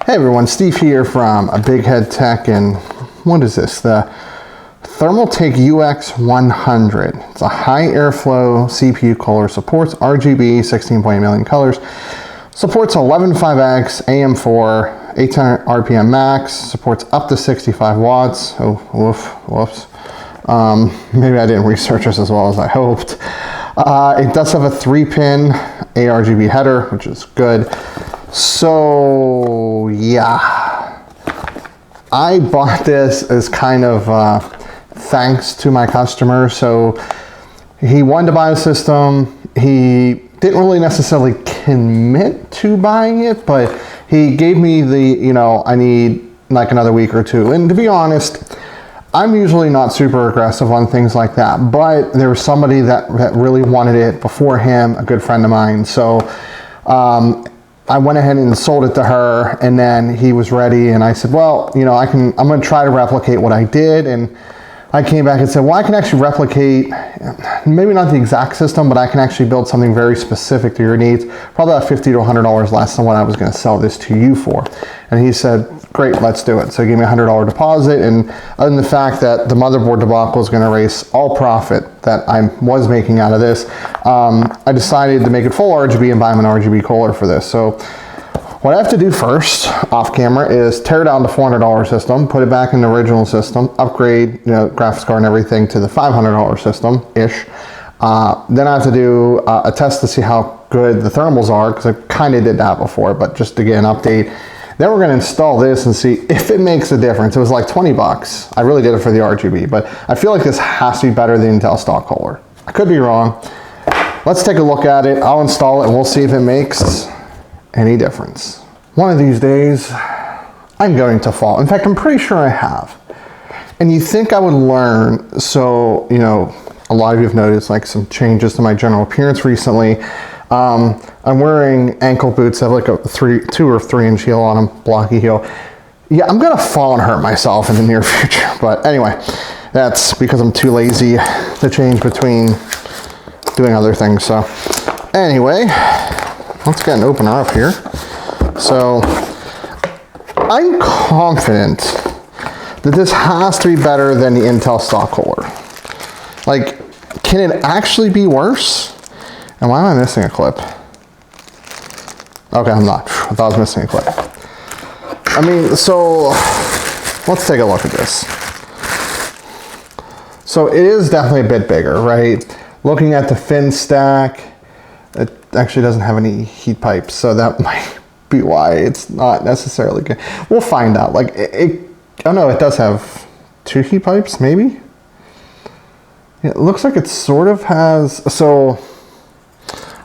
Hey everyone, Steve here from Big Head Tech, and what is this? The Thermaltake UX100. It's a high airflow CPU cooler, supports RGB, 16.8 million colors, supports 11.5X, AM4, 800 RPM max, supports up to 65 watts. Oh, whoops. Maybe I didn't research this as well as I hoped. It does have a 3-pin ARGB header, which is good. So yeah, I bought this as kind of thanks to my customer. So he wanted to buy a system. He didn't really necessarily commit to buying it, but he gave me the, I need like another week or two. And to be honest, I'm usually not super aggressive on things like that, but there was somebody that really wanted it before him, a good friend of mine. So I went ahead and sold it to her, and then he was ready, and I said, well, I'm going to try to replicate what I did. And I came back and said, well, I can actually replicate, maybe not the exact system, but I can actually build something very specific to your needs, probably about $50 to $100 less than what I was going to sell this to you for. And he said, great, let's do it. So he gave me a $100 deposit, and other than the fact that the motherboard debacle is going to erase all profit that I was making out of this, I decided to make it full RGB and buy him an RGB cooler for this. So what I have to do first, off camera, is tear down the $400 system, put it back in the original system, upgrade, graphics card and everything to the $500 system-ish. Then I have to do a test to see how good the thermals are, because I kind of did that before, but just to get an update. Then we're going to install this and see if it makes a difference. It was like 20 bucks. I really did it for the RGB, but I feel like this has to be better than the Intel stock cooler. I could be wrong. Let's take a look at it. I'll install it and we'll see if it makes any difference. One of these days, I'm going to fall. In fact, I'm pretty sure I have. And you think I would learn, so, a lot of you have noticed like some changes to my general appearance recently. I'm wearing ankle boots that have like a 2 or 3 inch heel on them, blocky heel. Yeah, I'm gonna fall and hurt myself in the near future. But anyway, that's because I'm too lazy to change between doing other things. So anyway, let's get an opener up here. So I'm confident that this has to be better than the Intel stock cooler. Like, can it actually be worse? And why am I missing a clip? Okay, I'm not. I thought I was missing a clip. I mean, so let's take a look at this. So it is definitely a bit bigger, right? Looking at the fin stack, it actually doesn't have any heat pipes, so that might be why it's not necessarily good. We'll find out. Like, oh no, it does have 2 heat pipes, maybe? It looks like it sort of has, so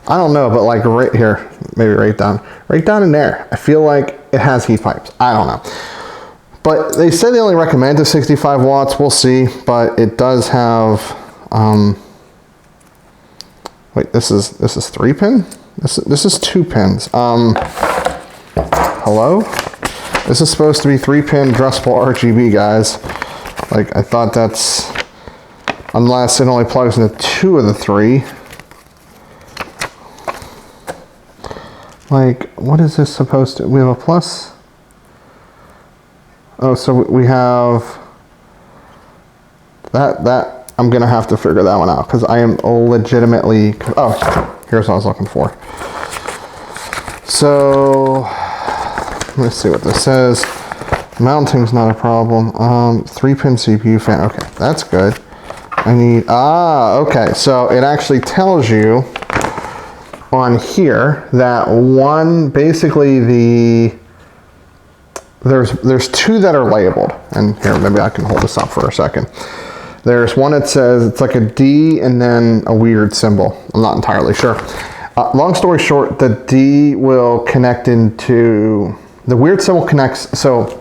I don't know, but like right here, maybe right down in there, I feel like it has heat pipes. I don't know. But they said they only recommend 65 watts. We'll see. But it does have, wait, this is 3-pin? This is 2 pins. Hello? This is supposed to be 3-pin addressable RGB, guys. Like, I thought that's, unless it only plugs into 2 of the 3. Like, what is this supposed to? We have a plus. Oh, so we have that. I'm gonna have to figure that one out because I am legitimately. Oh, here's what I was looking for. So let's see what this says. Mounting's not a problem. 3-pin CPU fan. Okay, that's good. I need. Okay. So it actually tells you on here that one, basically there's 2 that are labeled, and here, maybe I can hold this up for a second. There's one that says it's like a D and then a weird symbol. I'm not entirely sure. Long story short, the D will connect into, the weird symbol connects, so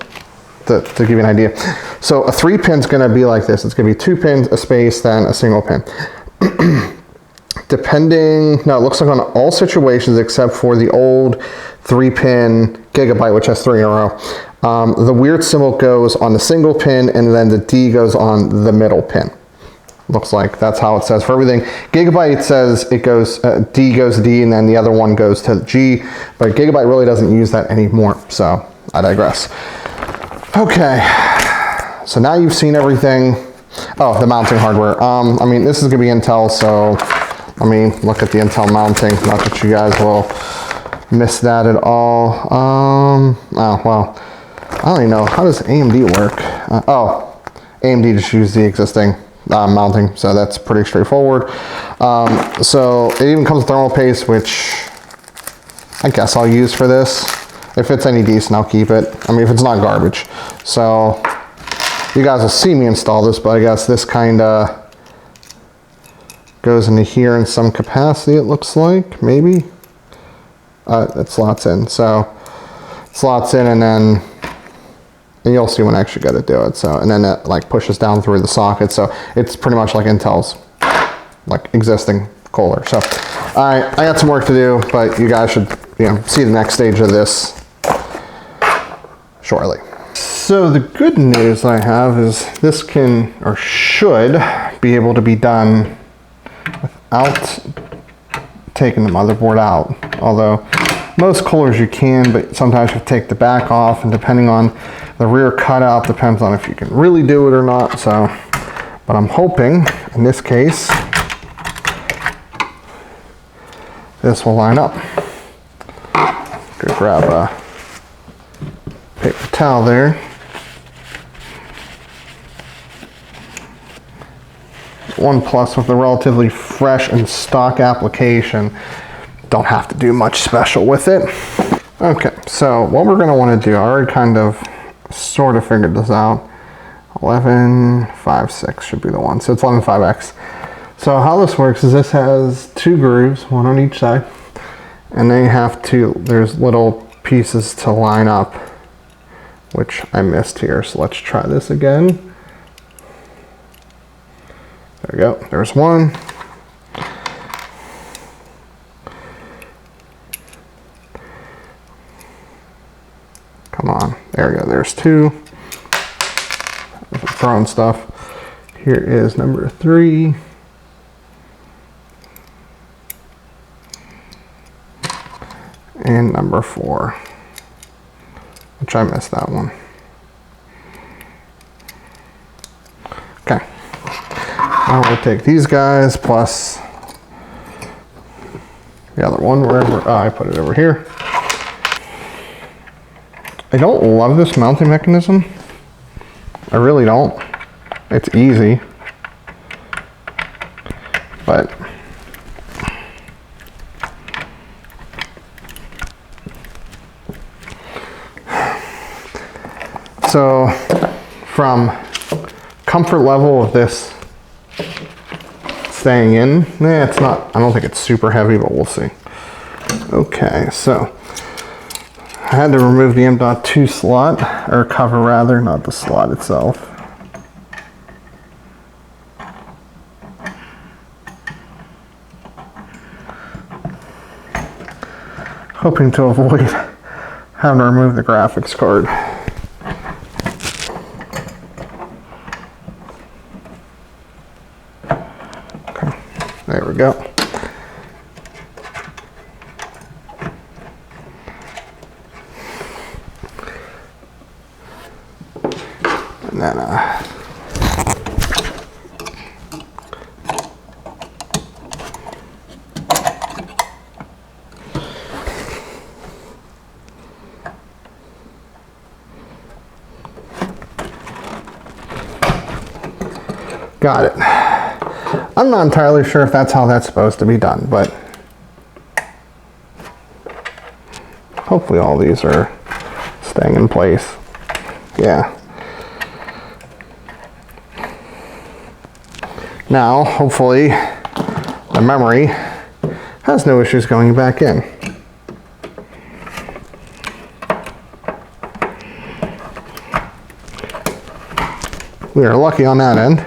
to give you an idea, so a 3-pin's gonna be like this. It's gonna be 2 pins, a space, then a single pin. Depending, no, it looks like on all situations except for the old 3-pin Gigabyte, which has 3 in a row. The weird symbol goes on the single pin, and then the D goes on the middle pin. Looks like that's how it says for everything. Gigabyte says it goes, D goes to D, and then the other one goes to G, but Gigabyte really doesn't use that anymore. So I digress. Okay, so now you've seen everything. Oh, the mounting hardware. I mean, this is gonna be Intel, so I mean, look at the Intel mounting. Not that you guys will miss that at all. Oh, well, I don't even know. How does AMD work? Oh, AMD just used the existing mounting, so that's pretty straightforward. So it even comes with thermal paste, which I guess I'll use for this. If it's any decent, I'll keep it. I mean, if it's not garbage. So you guys will see me install this, but I guess this kind of goes into here in some capacity, it looks like, maybe. It slots in. So it slots in, and then you'll see when I actually got to do it. So, and then it like pushes down through the socket. So it's pretty much like Intel's like existing cooler. So I got some work to do, but you guys should, you know, see the next stage of this shortly. So the good news I have is this can, or should, be able to be done without taking the motherboard out. Although most coolers you can, but sometimes you take the back off, and depending on the rear cutout, depends on if you can really do it or not. So, but I'm hoping in this case, this will line up. Go grab a paper towel there. OnePlus with a relatively fresh and stock application. Don't have to do much special with it. Okay, so what we're going to want to do, I already kind of sort of figured this out. 1156 should be the one. So it's 115X. So how this works is this has two grooves, one on each side, and then you have to, there's little pieces to line up, which I missed here. So let's try this again. There we go, there's one. Come on, there we go, there's two. Throwing stuff. Here is number 3. And number 4, which I missed that one. Okay, now we'll take these guys plus the other one wherever, I put it over here. I don't love this mounting mechanism. I really don't. It's easy, but so from comfort level of this staying in, it's not, I don't think it's super heavy, but we'll see. Okay, so I had to remove the M.2 slot, or cover rather, not the slot itself. Hoping to avoid having to remove the graphics card. Okay, there we go. And then got it. I'm not entirely sure if that's how that's supposed to be done, but hopefully all these are staying in place. Yeah. Now, hopefully, the memory has no issues going back in. We are lucky on that end,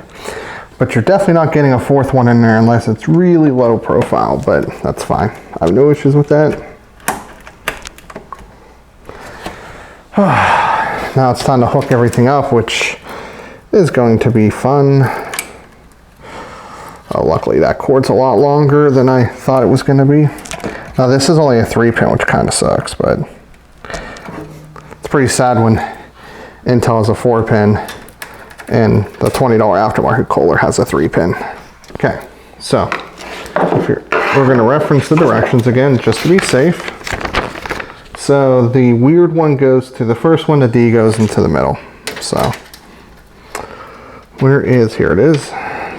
but you're definitely not getting a fourth one in there unless it's really low profile, but that's fine. I have no issues with that. Now it's time to hook everything up, which is going to be fun. Oh, luckily that cord's a lot longer than I thought it was going to be. Now this is only a 3-pin, which kind of sucks, but it's pretty sad when Intel has a 4-pin and the $20 aftermarket Kohler has a 3-pin. Okay, so we're going to reference the directions again just to be safe. So the weird one goes to the first one, the D goes into the middle. So here it is.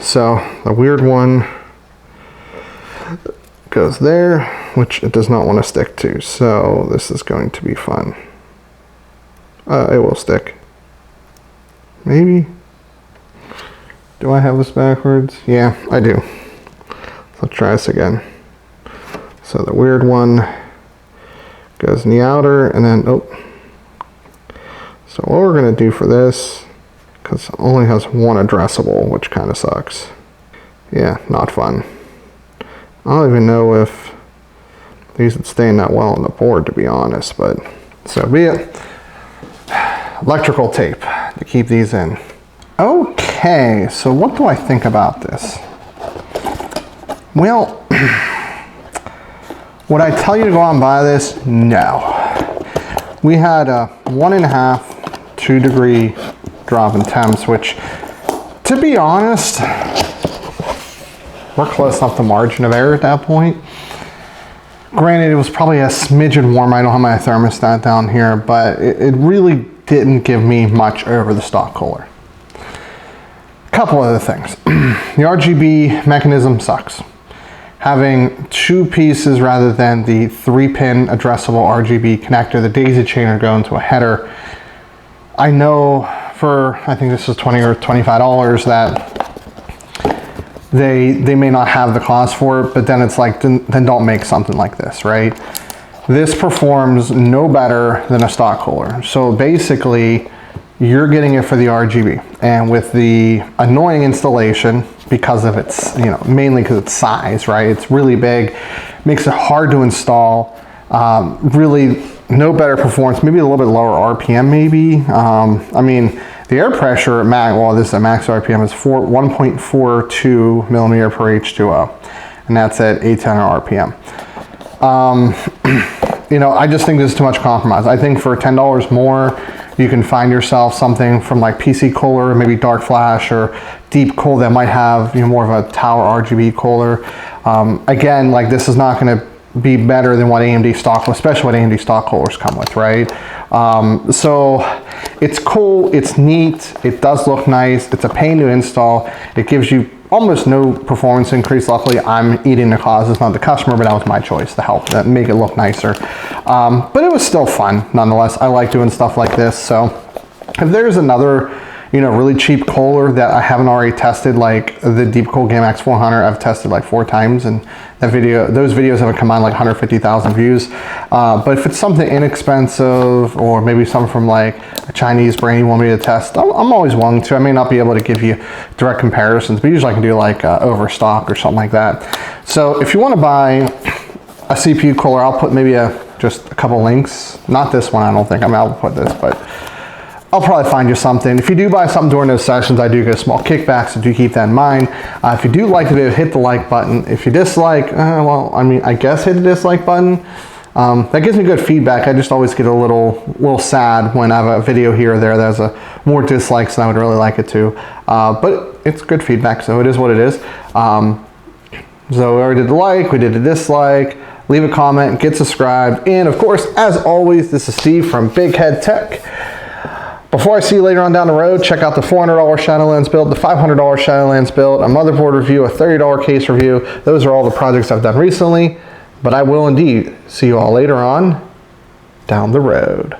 So the weird one goes there, which it does not want to stick to. So this is going to be fun. It will stick. Maybe. Do I have this backwards? Yeah, I do. Let's try this again. So the weird one goes in the outer, and then, oh. So what we're going to do for this, because it only has one addressable, which kind of sucks. Yeah, not fun. I don't even know if these would stay that well on the board, to be honest, but so be it. Electrical tape to keep these in. Okay, so what do I think about this? Well, would I tell you to go out and buy this? No. We had a 1.5, 2 degree drop in temps, which, to be honest, we're close enough to margin of error at that point. Granted, it was probably a smidgen warm. I don't have my thermostat down here, but it really didn't give me much over the stock Kohler. Couple other things. The RGB mechanism sucks. Having 2 pieces rather than the 3-pin addressable RGB connector, the daisy chainer going to a header. I know for, I think this is $20 or $25 that they may not have the cost for it, but then it's like, then don't make something like this, right? This performs no better than a stock Kohler. So basically, you're getting it for the RGB, and with the annoying installation because of its, mainly because its size, right? It's really big, makes it hard to install. Really no better performance, maybe a little bit lower RPM maybe. I mean, the air pressure at max, well, this is at max RPM, is 1.42 millimeter per H2O, and that's at 810 RPM. I just think this is too much compromise. I think for $10 more, you can find yourself something from like PC Kohler, maybe Dark Flash or Deep Cool that might have more of a Tower RGB Kohler. Again, like this is not going to be better than what AMD stock, especially what AMD stock Kohlers come with, right? So it's cool, it's neat, it does look nice, it's a pain to install, it gives you almost no performance increase. Luckily, I'm eating the cost. It's not the customer, but that was my choice to help that make it look nicer. But it was still fun, nonetheless. I like doing stuff like this. So if there's another, really cheap Kohler that I haven't already tested, like the Deepcool Game X100, I've tested like 4 times, and those videos have combined like 150,000 views. But if it's something inexpensive, or maybe something from like a Chinese brand you want me to test, I'm always willing to. I may not be able to give you direct comparisons, but usually I can do like overstock or something like that. So if you want to buy a CPU Kohler, I'll put maybe just a couple links. Not this one, I don't think. I'll put this, but I'll probably find you something. If you do buy something during those sessions, I do get a small kickback, so do keep that in mind. If you do like the video, hit the like button. If you dislike, I guess hit the dislike button. That gives me good feedback. I just always get a little sad when I have a video here or there that has more dislikes than I would really like it to. But it's good feedback, so it is what it is. So we already did the like, we did the dislike. Leave a comment, get subscribed, and of course, as always, this is Steve from Big Head Tech. Before I see you later on down the road, check out the $400 Shadowlands build, the $500 Shadowlands build, a motherboard review, a $30 case review. Those are all the projects I've done recently, but I will indeed see you all later on down the road.